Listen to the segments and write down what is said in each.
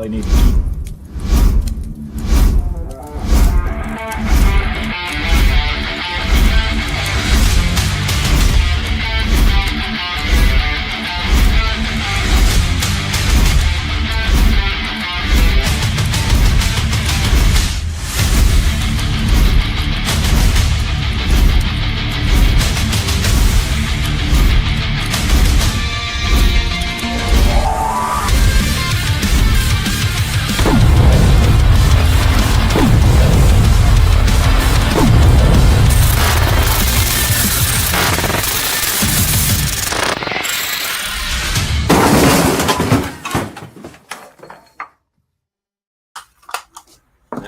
probably need to eat.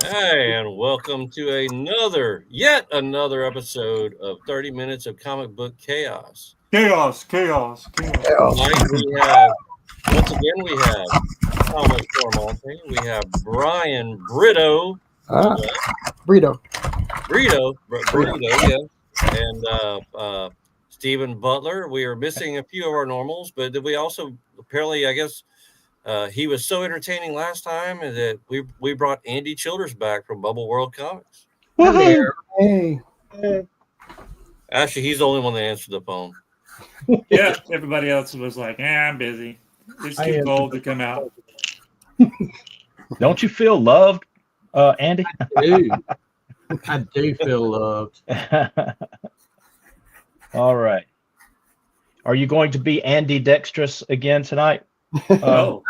Hey, and welcome to yet another episode of 30 Minutes of Comic Book Chaos. Chaos. Tonight we have, once again, we have Thomas Formonte, we have Brian Brito, Brito, yeah, and Stephen Butler. We are missing a few of our normals, but did we also apparently, I guess, he was so entertaining last time that we brought Andy Childers back from Bubble World Comics. hey. Actually, he's the only one that answered the phone. Yeah, everybody else was like, I'm busy. It's too cold to come out. Don't you feel loved, Andy? I do feel loved. All right. Are you going to be Andy Dextrous again tonight? No,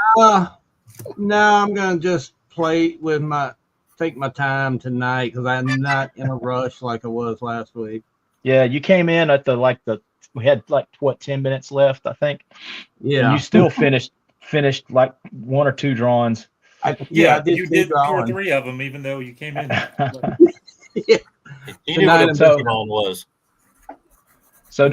I'm gonna just take my time tonight because I'm not in a rush like I was last week. Yeah, you came in at we had 10 minutes left, I think. Yeah. And you still finished like one or two drawings. I did you did 2 or 3 of them, even though you came in. Yeah. He knew what a Pokemon was. So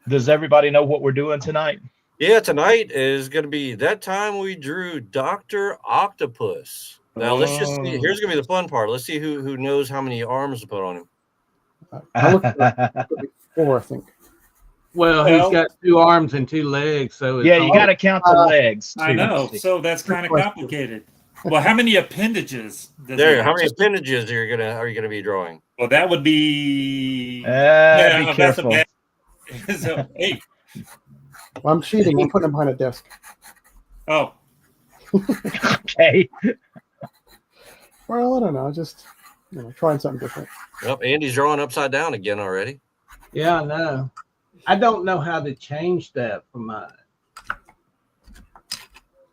does everybody know what we're doing tonight? Yeah, tonight is going to be that time we drew Dr. Octopus. Now, let's just see. Here's going to be the fun part. Let's see who knows how many arms to put on him. I looked at 4, I think. Well, he's got 2 arms and 2 legs, so it's you got to count the legs. I know, so that's kind of complicated. Well, how many appendages? How many appendages are you going to be drawing? Well, that would be. Be careful. So 8. Well, I'm cheating. I'm putting them behind a desk. Oh. Okay. Well, I don't know. Just trying something different. Well, Andy's drawing upside down again already. Yeah, I know. I don't know how to change that for mine.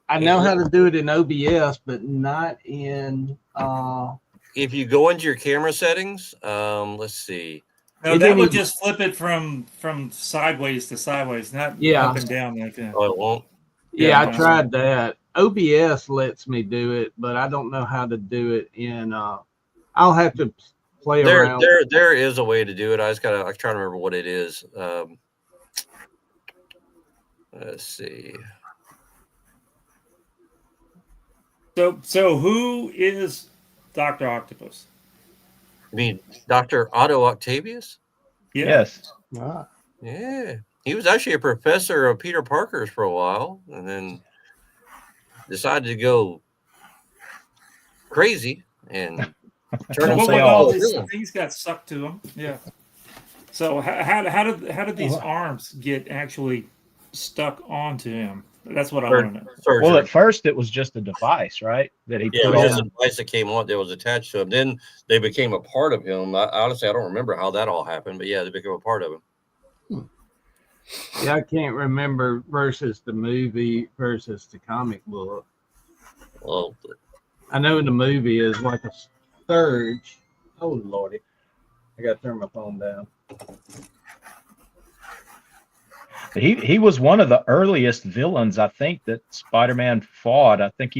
I know how to do it in OBS, but not in. If you go into your camera settings, let's see. No, that would just flip it from sideways to sideways, not up and down like that. Oh, it won't? Yeah, I tried that. OBS lets me do it, but I don't know how to do it in. I'll have to play around. There is a way to do it. I'm trying to remember what it is. Let's see. So who is Dr. Octopus? You mean Dr. Otto Octavius? Yeah. Yes. Yeah. He was actually a professor of Peter Parker's for a while and then decided to go crazy and turn himself all these things got sucked to him. Yeah. So how did these arms get actually stuck onto him? That's what I want to know. Well, at first it was just a device, right? That he put on. It was just a device that came on that was attached to him. Then they became a part of him. Honestly, I don't remember how that all happened, but yeah, they became a part of him. Yeah, I can't remember versus the movie versus the comic book. Well, I know the movie is like a surge. Oh Lordy, I got to turn my phone down. He was one of the earliest villains, I think, that Spider-Man fought. I think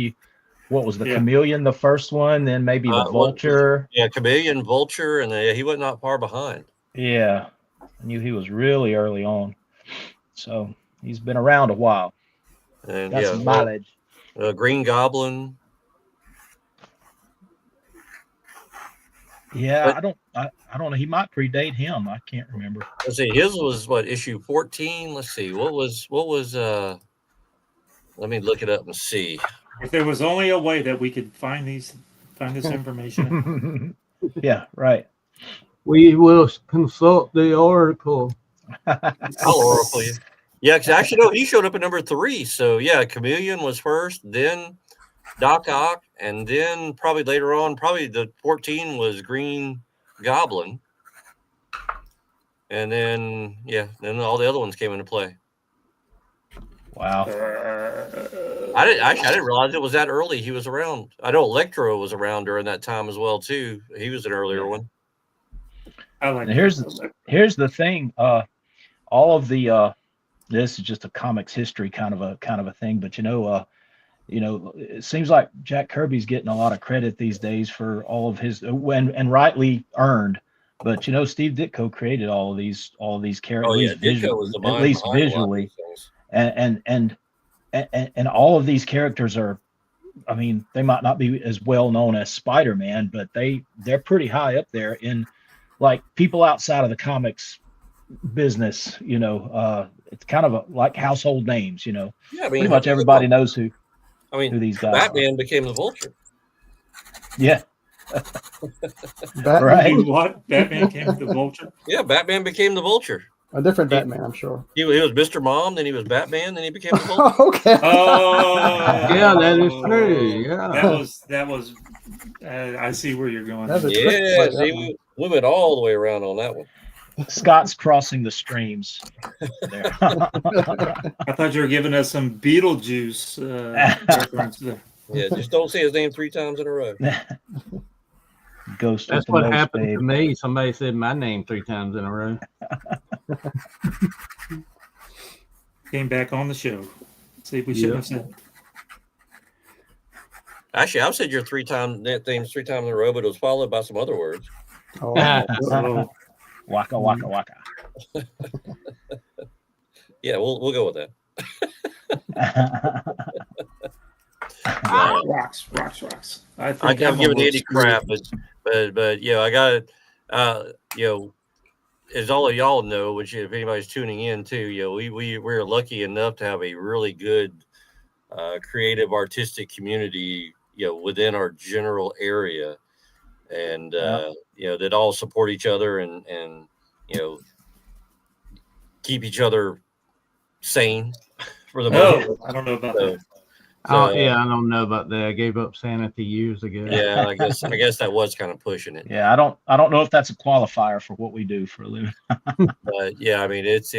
what was the Chameleon, the first one, then maybe the Vulture. Chameleon, Vulture, and he was not far behind. Yeah, I knew he was really early on. So he's been around a while. And that's some mileage. Green Goblin. Yeah, I don't know. He might predate him. I can't remember. Let's see. His was issue 14. Let's see. What was let me look it up and see. If there was only a way that we could find this information. Yeah, right. We will consult the oracle. I'll oracle you. Yeah, because actually, no, he showed up at number 3. So yeah, Chameleon was first, then Doc Ock, and then probably later on, probably the 14 was Green Goblin, and then then all the other ones came into play. Wow. I didn't realize it was that early. He was around. I know Electro was around during that time as well too. He was an earlier one. I like. Here's the thing. All of the this is just a comics history kind of a thing, but it seems like Jack Kirby's getting a lot of credit these days for all of his and rightly earned. But Steve Ditko created all of these characters. Oh yeah, Ditko was the mind at least behind visually, and all of these characters are. I mean, they might not be as well known as Spider-Man, but they're pretty high up there in like people outside of the comics business. It's kind of like household names. Yeah, I mean, pretty much everybody knows who these guys Batman became the Vulture. Yeah. Batman, right. What? Batman became the Vulture? Yeah, Batman became the Vulture. a different Batman, I'm sure. He was Mr. Mom, then he was Batman, then he became the Vulture. Okay. Oh, Yeah, that is true. Yeah. That was. I see where you're going. That's a trick Yeah, like that see, we went all the way around on that one. Scott's crossing the streams. There. I thought you were giving us some Beetlejuice reference there. Yeah, just don't say his name 3 times in a row. Ghost. That's with the what most, happened babe. to me. Somebody said my name 3 times in a row. Came back on the show. See, we shouldn't have said. Actually, I've said your 3 times names 3 times in a row, but it was followed by some other words. Oh, So, Waka waka waka. Yeah, we'll go with that. rocks. I think I'm that one giving looks Andy crap, but yeah, I got it. As all of y'all know, which if anybody's tuning in too, we're lucky enough to have a really good creative artistic community, within our general area, and that all support each other and keep each other sane for the most part. I don't know about that. Oh yeah, I don't know about that. I gave up sanity years ago. Yeah, I guess that was kind of pushing it. Yeah, I don't know if that's a qualifier for what we do for a living. But yeah, I mean it's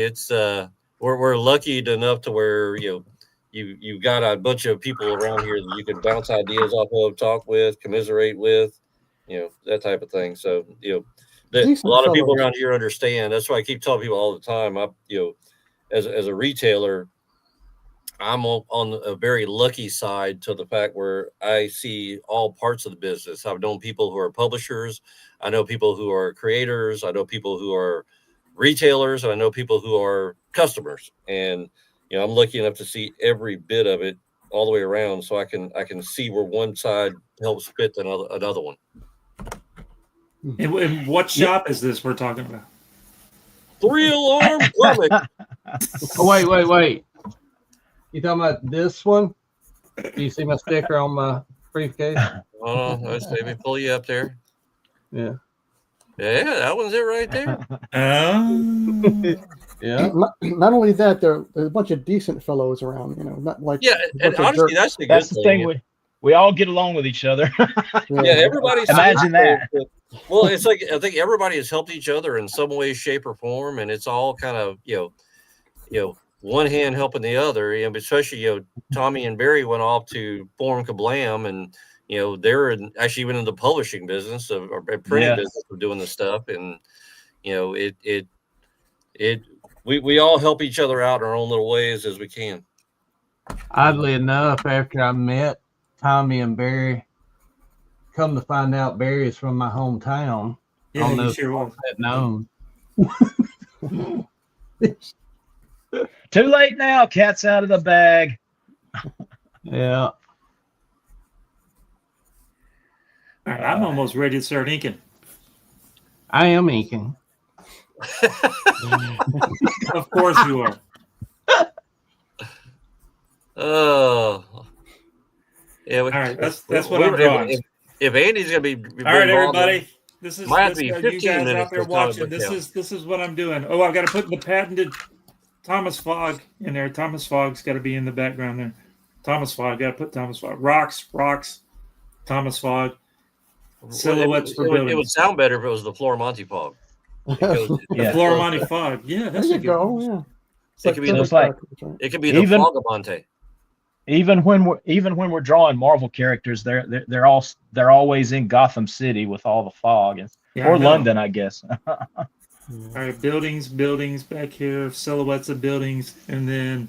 we're lucky enough to where you've got a bunch of people around here that you can bounce ideas off of, talk with, commiserate with, that type of thing. So a lot of people around here understand. That's why I keep telling people all the time. As a retailer, I'm on a very lucky side to the fact where I see all parts of the business. I've known people who are publishers. I know people who are creators. I know people who are retailers. And I know people who are customers. And, I'm lucky enough to see every bit of it all the way around. So I can see where one side helps fit another one. And what shop is this we're talking about? 3-alarm comic. Oh, wait. You talking about this one? Do you see my sticker on my briefcase? Oh, let's maybe pull you up there. Yeah. Yeah, that one's it right there. Yeah. Not only that, there's a bunch of decent fellows around. Not like And honestly, that's the good That's the thing. We all get along with each other. Yeah, everybody's Imagine that. Well, it's like I think everybody has helped each other in some way, shape, or form, and it's all kind of one hand helping the other. Especially Tommy and Barry went off to form Kablam, and they're actually even in the publishing business or printing business of doing the stuff, and we all help each other out in our own little ways as we can. Oddly enough, after I met Tommy and Barry, come to find out Barry is from my hometown. Yeah, I don't know you if sure was. I'd known. Too late now. Cat's out of the bag. Yeah. All right, I'm almost ready to start inking. I am inking. Of course you are. Oh, Yeah, All right, that's what I'm if, drawing. if Andy's gonna be All right, everybody. This is might have to be you 15 guys minutes out there for comic watching. book count. This is what I'm doing. Oh, I've got to put the patented Thomas Fogg in there. Thomas Fogg's got to be in the background there. Thomas Fogg. Got to put Thomas Fogg. Rocks. Thomas Fogg. Silhouettes for buildings. It would sound better if it was the Florimonte Fog. The Florimonte Fog. Yeah, that's there a you good go. one. Yeah. It could be the Fogamonte. Even when we're drawing Marvel characters, they're always in Gotham City with all the fog, or London, I guess. All right, buildings back here, silhouettes of buildings, and then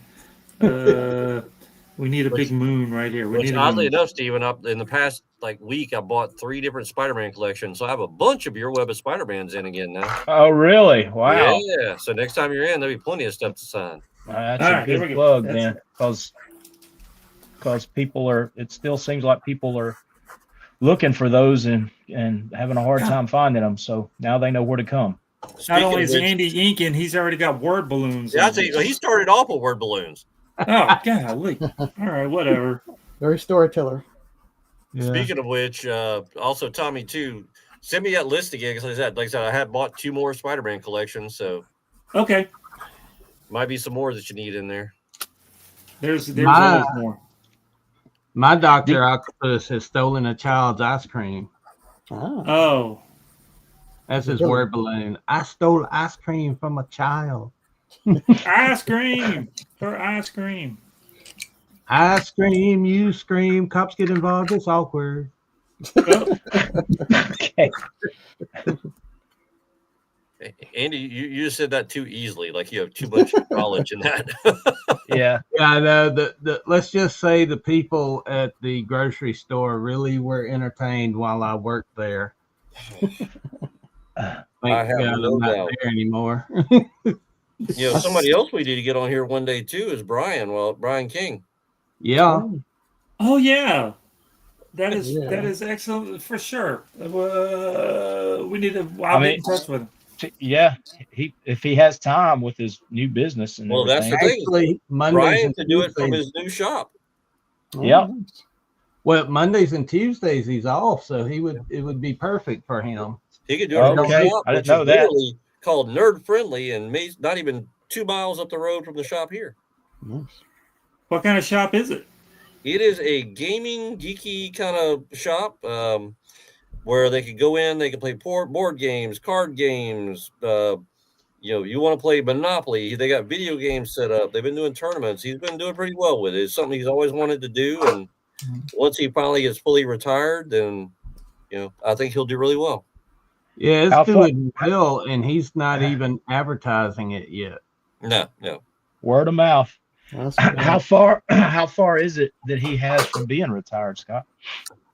we need a big moon right here. Oddly enough, Stephen, in the past week, I bought 3 different Spider-Man collections, so I have a bunch of your Web of Spider-Mans in again now. Oh, really? Wow. Yeah. So next time you're in, there'll be plenty of stuff to sign. That's a good plug, man. Because people are. It still seems like people are looking for those and having a hard time finding them. So now they know where to come. Not only is Andy inking, he's already got word balloons. Yeah, he started off with word balloons. Oh, golly. All right, whatever. Very storyteller. Yeah. Speaking of which, also Tommy too, send me that list again. Because like I said, I had bought 2 more Spider-Man collections, so okay, might be some more that you need in there. There's always more. My Dr. Octopus has stolen a child's ice cream. Oh. That's his word balloon. I stole ice cream from a child. Ice cream for ice cream. I scream, you scream, cops get involved, it's awkward. Okay. Andy, you just said that too easily, like you have too much knowledge in that. Yeah. Yeah, no, let's just say the people at the grocery store really were entertained while I worked there. I have no not doubt there anymore. Somebody else we need to get on here one day too is Brian. Well, Brian King. Yeah. Oh yeah, that is excellent for sure. We need to. I'll get in touch with him. Yeah, if he has time with his new business and well, everything. That's the thing. Actually, Brian can do it from his new shop. Yeah. Well, Mondays and Tuesdays he's off, so it would be perfect for him. He could do it from his shop, I didn't know that. Literally called Nerd Friendly, and not even 2 miles up the road from the shop here. Nice. What kind of shop is it? It is a gaming, geeky kind of shop where they could go in, they can play board games, card games. You want to play Monopoly. They got video games set up. They've been doing tournaments. He's been doing pretty well with it. It's something he's always wanted to do. And once he finally gets fully retired, then, I think he'll do really well. Yeah, it's doing well, and he's not even advertising it yet. No. Word of mouth. How far is it that he has from being retired, Scott?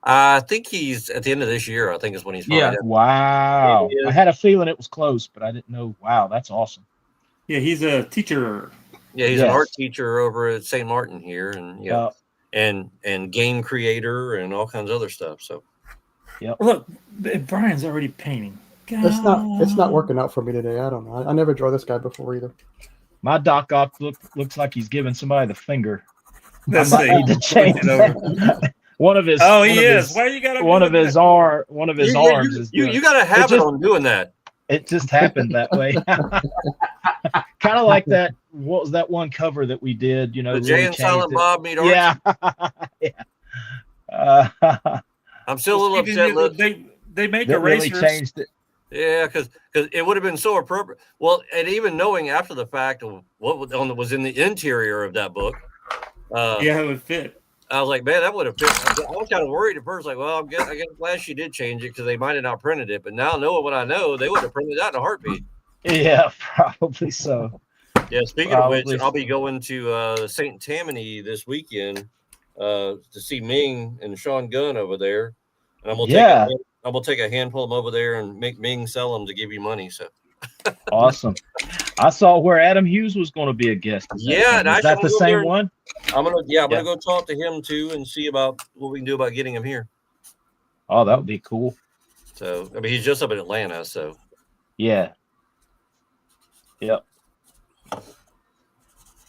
I think he's at the end of this year. I think is when he's Wow. I had a feeling it was close, but I didn't know. Wow, that's awesome. Yeah, he's a teacher. Yeah, he's an art teacher over at St. Martin here, and and game creator and all kinds of other stuff. So, look, Brian's already painting. God. It's not working out for me today. I don't know. I never draw this guy before either. My Doc Ock looks like he's giving somebody the finger. Let's I need to change that. One of his. Oh, he is. Why you got one of his arms is. You got to have it on doing that. It just happened that way. Kind of like that. What was that one cover that we did? The Jay and Silent Bob meet Archie. Yeah. I'm still a little upset. They make Really erasers. changed it. Yeah, because it would have been so appropriate. Well, and even knowing after the fact of what was in the interior of that book. It would fit. I was like, man, that would have fit. I was kind of worried at first, like, well, I guess glad she did change it because they might have not printed it. But now knowing what I know, they would have printed that in a heartbeat. Yeah, probably so. Yeah, speaking of which, I'll be going to St. Tammany this weekend to see Ming and Sean Gunn over there. And I'm gonna take a handful of them over there and make Ming sell them to give you money. So awesome! I saw where Adam Hughes was going to be a guest. Is that the same one? I'm gonna go talk to him too and see about what we can do about getting him here. Oh, that would be cool. So he's just up in Atlanta. So yeah, yep.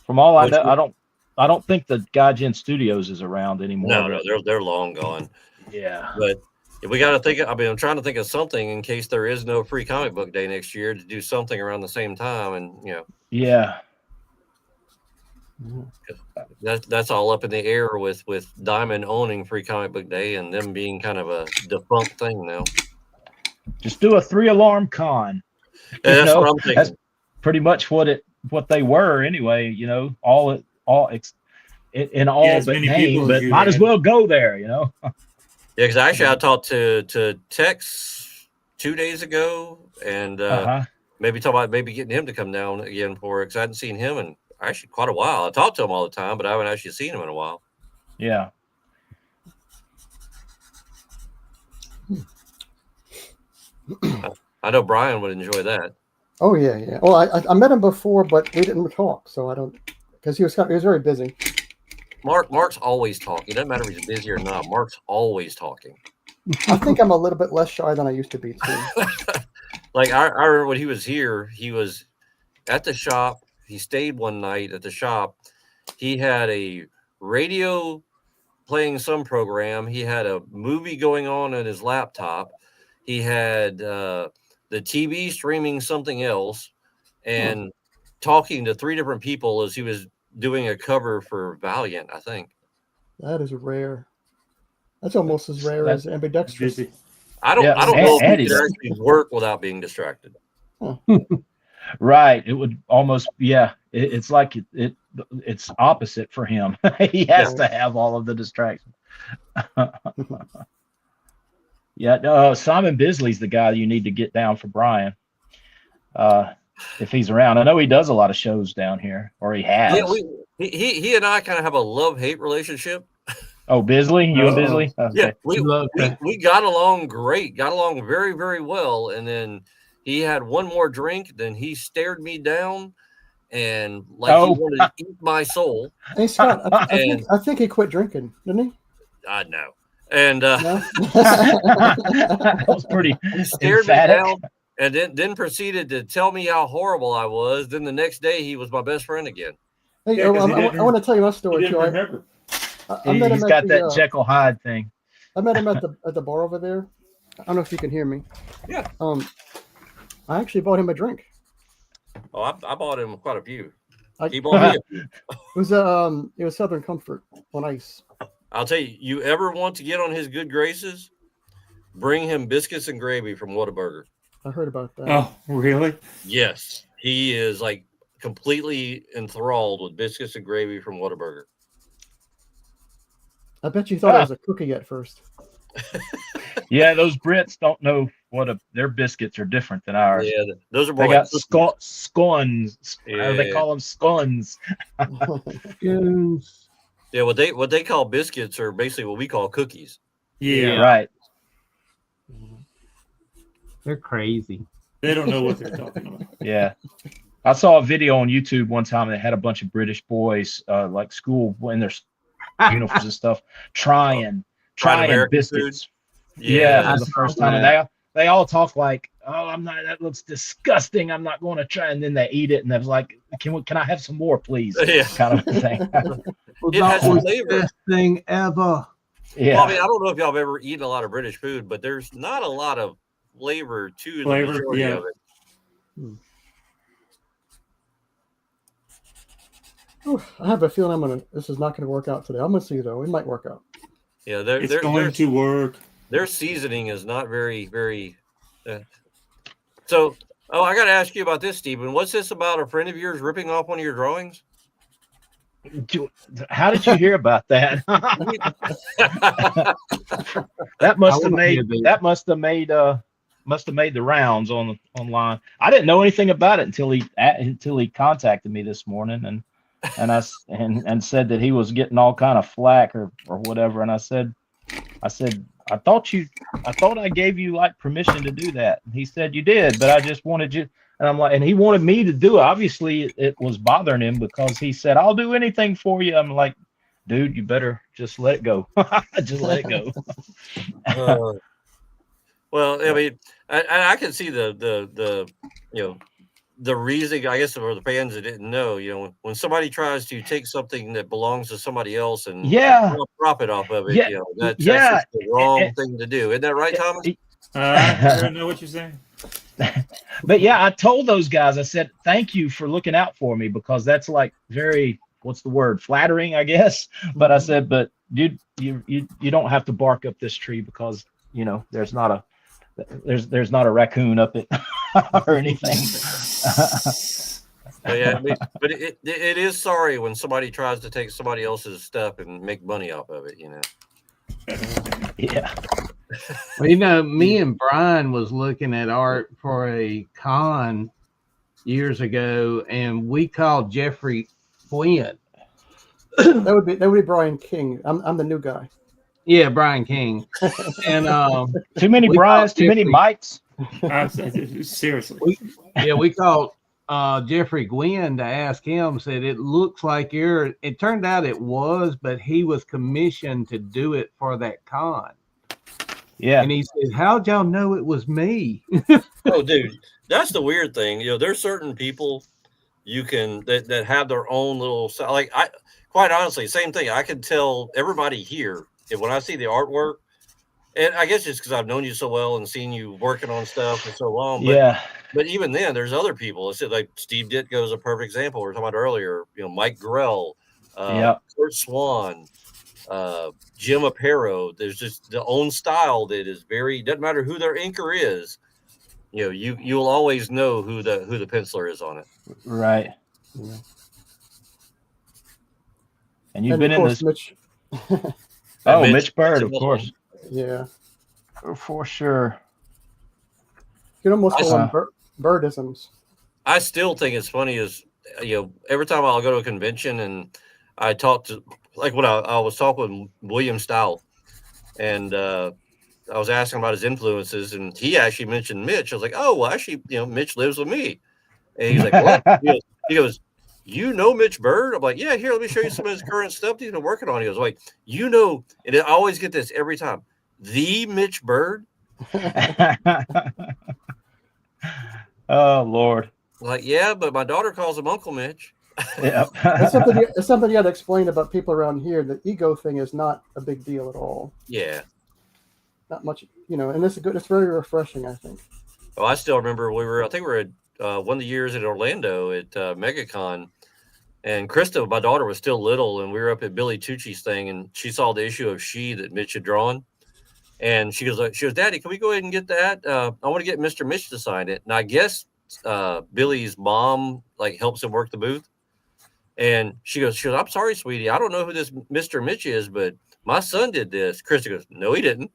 From all I know, don't think the Gaijin Studios is around anymore. No, they're long gone. Yeah. But we got to think. I mean, I'm trying to think of something in case there is no free comic book day next year to do something around the same time, and Yeah. that's all up in the air with Diamond owning free comic book day and them being kind of a defunct thing now. Just do a 3-alarm con. Yeah, that's what I'm thinking. That's pretty much what they were anyway. In all but name, but might as well go there. Yeah, because actually I talked to Tex 2 days ago, and maybe talk about getting him to come down again for it, because I hadn't seen him in actually quite a while. I talk to him all the time, but I haven't actually seen him in a while. Yeah. I know Brian would enjoy that. Oh yeah. Well, I met him before, but we didn't talk, so I don't, because he was very busy. Mark's always talking. It doesn't matter if he's busy or not. Mark's always talking. I think I'm a little bit less shy than I used to be too. Like I remember when he was here, he was at the shop. He stayed one night at the shop. He had a radio playing some program. He had a movie going on his laptop. He had the TV streaming something else, and talking to 3 different people as he was doing a cover for Valiant, I think. That is rare. That's almost as rare as ambidextrous. I don't know if he could actually work without being distracted. Huh. Right. It would almost, it's like it's opposite for him. He has to have all of the distractions. Simon Bisley's the guy you need to get down for Brian. If he's around. I know he does a lot of shows down here, or he has. Yeah, he and I kind of have a love-hate relationship. Oh, Bisley? You and Bisley? Okay. Yeah, we got along great, got along very, very well, and then he had one more drink, then he stared me down and he wanted to eat my soul. Hey, Scott, I think he quit drinking, didn't he? I know. And that was pretty he stared emphatic. Me down and then proceeded to tell me how horrible I was. Then the next day, he was my best friend again. Hey, I want to tell you my story, too. He's got that Jekyll Hyde thing. I met him at the bar over there. I don't know if you can hear me. Yeah. I actually bought him a drink. Oh, I bought him quite a few. He bought me a few. It was Southern Comfort on ice. I'll tell you, you ever want to get on his good graces, bring him biscuits and gravy from Whataburger. I heard about that. Oh, really? Yes. He is like completely enthralled with biscuits and gravy from Whataburger. I bet you thought it was a cookie at first. Yeah, those Brits don't know their biscuits are different than ours. Yeah, those are more they like got scones. Yeah. They call them scones. Yeah, what they call biscuits are basically what we call cookies. Yeah, right. They're crazy. They don't know what they're talking about. Yeah. I saw a video on YouTube one time that had a bunch of British boys, like school in their uniforms and stuff, trying biscuits. Food. Yeah, for the first time. And they all talk like, that looks disgusting. I'm not going to try. And then they eat it, and they're like, can I have some more, please? Yeah. Kind of a thing. It has the flavor. Best thing ever. Yeah. Well, I mean, I don't know if y'all have ever eaten a lot of British food, but there's not a lot of flavor to the majority of it. I have a feeling this is not going to work out today. I'm going to see, though. It might work out. Yeah, it's going to work. Their seasoning is not very, very. So, I got to ask you about this, Stephen. What's this about a friend of yours ripping off one of your drawings? How did you hear about that? That must have made the rounds online. I didn't know anything about it until he contacted me this morning and said that he was getting all kind of flack or whatever. And I said, I thought I gave you like permission to do that. And he said you did, but I just wanted you. And I'm like, and he wanted me to do it. Obviously, it was bothering him because he said, I'll do anything for you. I'm like, dude, you better just let it go. Just let it go. Well, I mean, I can see the the reason, I guess, for the fans that didn't know, when somebody tries to take something that belongs to somebody else and profit off of it, that's just the wrong thing to do. Isn't that right, Thomas? I don't know what you're saying. But yeah, I told those guys, I said, thank you for looking out for me, because that's like very, what's the word, flattering, I guess. But I said, but you don't have to bark up this tree, because there's not a raccoon up it or anything. but it is sorry when somebody tries to take somebody else's stuff and make money off of it. Yeah. Well, me and Brian was looking at art for a con years ago, and we called Jeffrey Gwynn. That would be Brian King. I'm the new guy. Yeah, Brian King. And too many Brians, too many Mikes. Seriously. We called Jeffrey Gwynn to ask him, said it looks like it turned out it was, but he was commissioned to do it for that con. Yeah. And he said, how'd y'all know it was me? Oh, dude, that's the weird thing. There's certain people that have their own little, like, quite honestly, same thing. I can tell everybody here, when I see the artwork, and I guess just because I've known you so well and seen you working on stuff for so long. But even then, there's other people. It's like Steve Ditko is a perfect example. We were talking about earlier. Mike Grell, Kurt Swan, Jim Aparo. There's just the own style that is doesn't matter who their inker is. You'll always know who the penciler is on it. Right. Yeah. And you've been in this. Mitch. Mitch Bird, of course. Yeah. For sure. You can almost call them birdisms. I still think it's funny is, every time I'll go to a convention and I talk to, like when I was talking with William Stout, and I was asking about his influences, and he actually mentioned Mitch. I was like, oh, well, actually, Mitch lives with me. And he's like, what? He goes, Mitch Bird? I'm like, yeah, here, let me show you some of his current stuff that he's been working on. He goes, like, and I always get this every time. The Mitch Bird? Oh, Lord. Like, yeah, but my daughter calls him Uncle Mitch. Yeah. It's something you got to explain about people around here. The ego thing is not a big deal at all. Yeah. Not much, and this is good. It's very refreshing, I think. Oh, I still remember we were at one of the years in Orlando at MegaCon, and Krista, my daughter, was still little, and we were up at Billy Tucci's thing, and she saw the issue of She that Mitch had drawn, and she goes, Daddy, can we go ahead and get that? I want to get Mr. Mitch to sign it. And I guess Billy's mom helps him work the booth, and she goes, I'm sorry, sweetie, I don't know who this Mr. Mitch is, but my son did this. Krista goes, no, he didn't.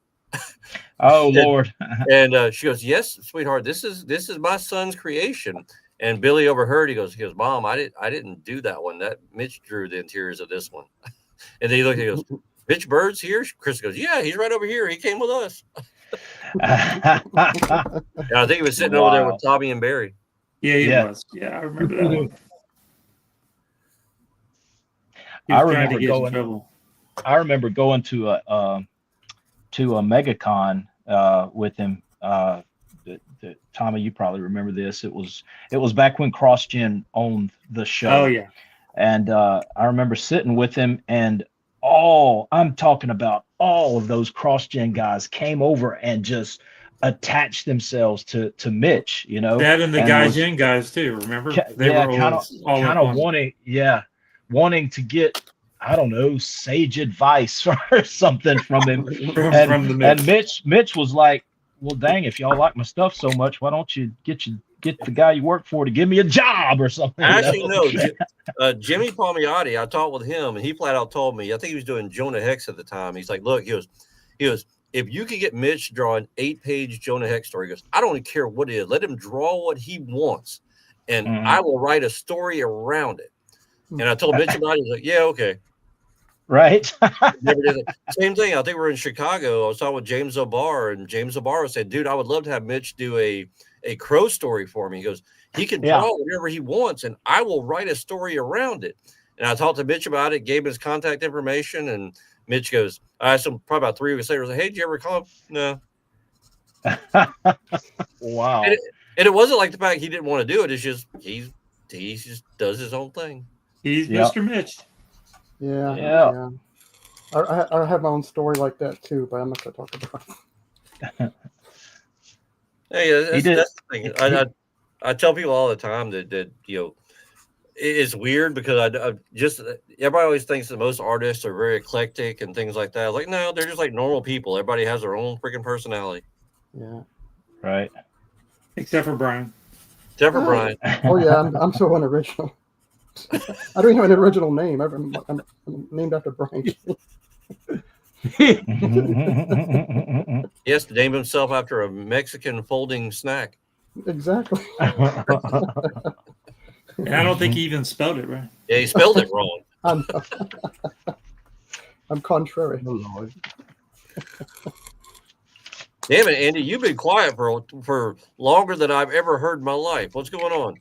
Oh, Lord. And she goes, yes, sweetheart, this is my son's creation. And Billy overheard. He goes, Mom, I didn't do that one. That Mitch drew the interiors of this one. And then he looked, he goes, Mitch Bird's here? Chris goes, yeah, he's right over here. He came with us. And I think he was sitting over there with Tommy and Barry. Yeah, he was. Yeah, I remember that one. I remember going to a MegaCon with him. Tommy, you probably remember this. It was back when CrossGen owned the show. Oh yeah. And I remember sitting with him, and I'm talking about all of those CrossGen guys came over and just attached themselves to Mitch, That and the Gaijin guys too, remember? They were kind of wanting to get, I don't know, sage advice or something from him. And Mitch was like, well, dang, if y'all like my stuff so much, why don't you get the guy you work for to give me a job or something? Actually, no. Jimmy Palmiotti, I talked with him, and he flat out told me, I think he was doing Jonah Hex at the time. He's like, look, he goes, if you could get Mitch drawing 8-page Jonah Hex story, he goes, I don't care what it is. Let him draw what he wants, and I will write a story around it. And I told Mitch about it. He's like, yeah, okay. Right. Same thing. I think we're in Chicago. I was talking with James O'Barr, and James O'Barr said, dude, I would love to have Mitch do a Crow story for me. He goes, he can draw whatever he wants, and I will write a story around it. And I talked to Mitch about it, gave him his contact information, and Mitch goes, I asked him probably about 3 weeks later, I was like, hey, did you ever call him? No. Wow. And it wasn't like the fact he didn't want to do it. It's just he just does his own thing. He's Yep. Mr. Mitch. Yeah. I have my own story like that too, but I'm not going to talk about it. Hey, that's the thing. I tell people all the time that it's weird because I just everybody always thinks that most artists are very eclectic and things like that. Like, no, they're just like normal people. Everybody has their own freaking personality. Yeah. Right. Except for Brian. Except for Brian. Oh yeah, I'm so unoriginal. I don't even have an original name. I'm named after Brian. He has to name himself after a Mexican folding snack. Exactly. And I don't think he even spelled it right. Yeah, he spelled it wrong. I'm contrary. Oh, Lord. Damn it, Andy, you've been quiet for longer than I've ever heard in my life. What's going on?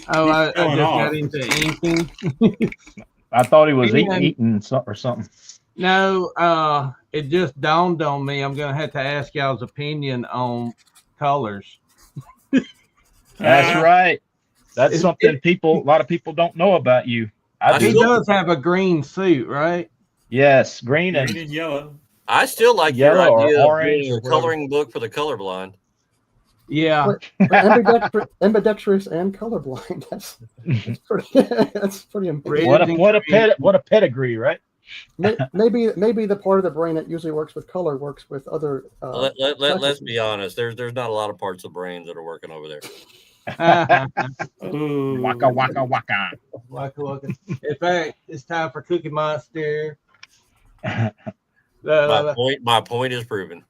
Oh, I just going off. got into inking. I thought he was Man. eating or something. No, it just dawned on me. I'm going to have to ask y'all's opinion on colors. That's right. That's It- something a lot of people don't know about you. I He do. does have a green suit, right? Yes, green and Green and yellow. I still like your Yellow or idea of orange doing or a coloring book for the colorblind. Yeah. Ambidextrous and colorblind. That's pretty important. what a pedigree, right? Maybe the part of the brain that usually works with color works with other. Let's be honest. There's not a lot of parts of brains that are working over there. Ooh. Waka waka waka. Waka waka. In fact, it's time for Cookie Monster. My point is proven.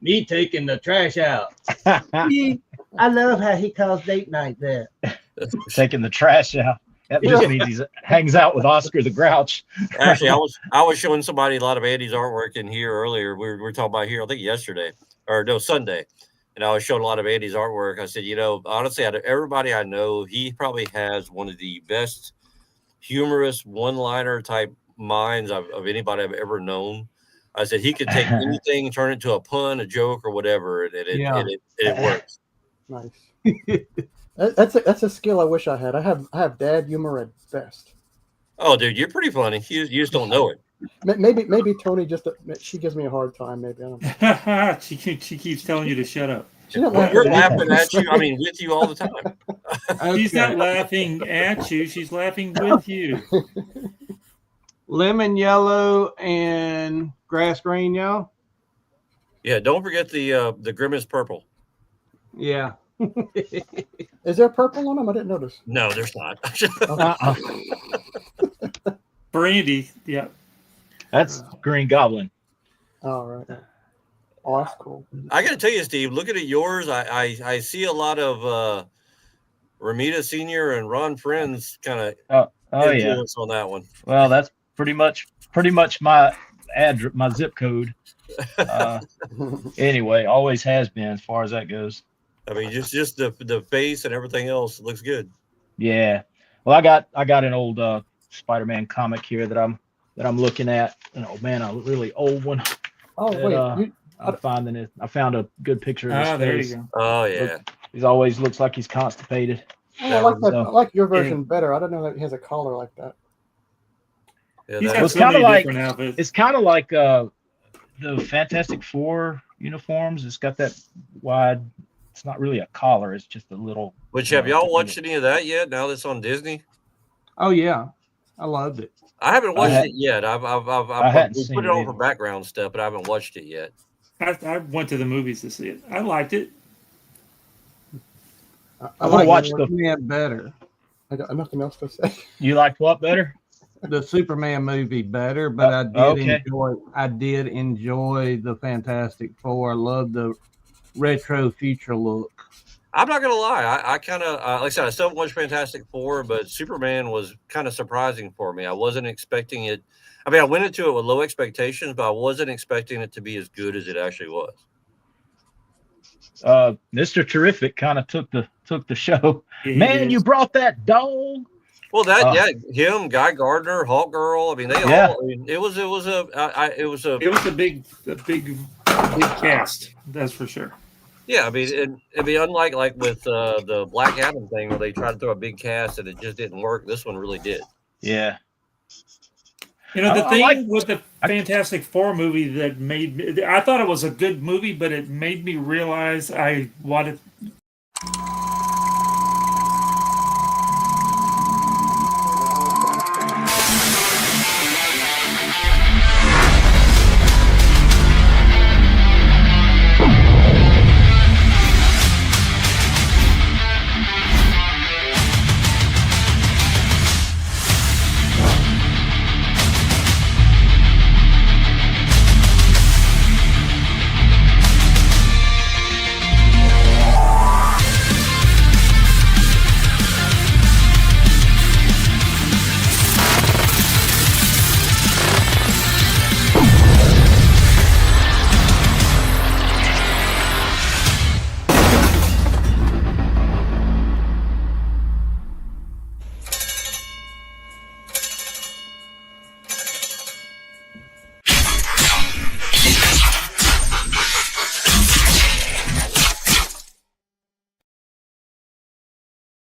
Me taking the trash out. I love how he calls date night that. Taking the trash out. That just means he hangs out with Oscar the Grouch. Actually, I was showing somebody a lot of Andy's artwork in here earlier. We were talking about here, I think yesterday or no Sunday, and I was showing a lot of Andy's artwork. I said, honestly, out of everybody I know, he probably has one of the best humorous one-liner type minds of anybody I've ever known. I said he could take anything, turn it into a pun, a joke, or whatever, and it works. Nice. That's a skill I wish I had. I have dad humor at best. Oh, dude, you're pretty funny. You just don't know it. Maybe Tony she gives me a hard time. Maybe I don't know. she keeps telling you to shut up. We're laughing at you. I mean, with you all the time. She's not laughing at you. She's laughing with you. Lemon yellow and grass green, y'all. Yeah, don't forget the Grimace purple. Yeah. Is there purple on them? I didn't notice. No, there's not. Brandy, yeah. That's Green Goblin. All right. Oh, that's cool. I got to tell you, Steve, looking at yours, I see a lot of Ramita Senior and Ron Friends kind of influence on that one. Well, that's pretty much my my zip code. Anyway, always has been as far as that goes. I mean, just the face and everything else looks good. Yeah. Well, I got an old Spider-Man comic here that I'm looking at. Oh man, a really old one. Oh wait, I found a good picture of his there face. you go. Oh yeah. He always looks like he's constipated. I like your version better. I don't know that he has a collar like that. Yeah, He's that got was so many kinda different outfits. It's kind of like the Fantastic Four uniforms. It's got that wide. It's not really a collar. It's just a little. Which have y'all watched any of that yet? Now that's on Disney. Oh yeah, I loved it. I haven't watched it yet. I've hadn't we seen put it it on either. for background stuff, but I haven't watched it yet. I went to the movies to see it. I liked it. I want to watch the. Superman better. I got nothing else to say. You liked what better? The Superman movie better, but I did enjoy the Fantastic Four. I love the retro future look. I'm not gonna lie. I kind of like I said, I still watched Fantastic Four, but Superman was kind of surprising for me. I wasn't expecting it. I mean, I went into it with low expectations, but I wasn't expecting it to be as good as it actually was. Mr. Terrific kind of took the show. He Man, is. you brought that dog. Well, him, Guy Gardner, Hawk Girl. I mean, they all. I mean, it was a It was a big cast. That's for sure. Yeah, I mean, it'd be unlike like with the Black Adam thing where they tried to throw a big cast and it just didn't work. This one really did. Yeah. You know, the I thing like- with the Fantastic Four movie that made me, I thought it was a good movie, but it made me realize I wanted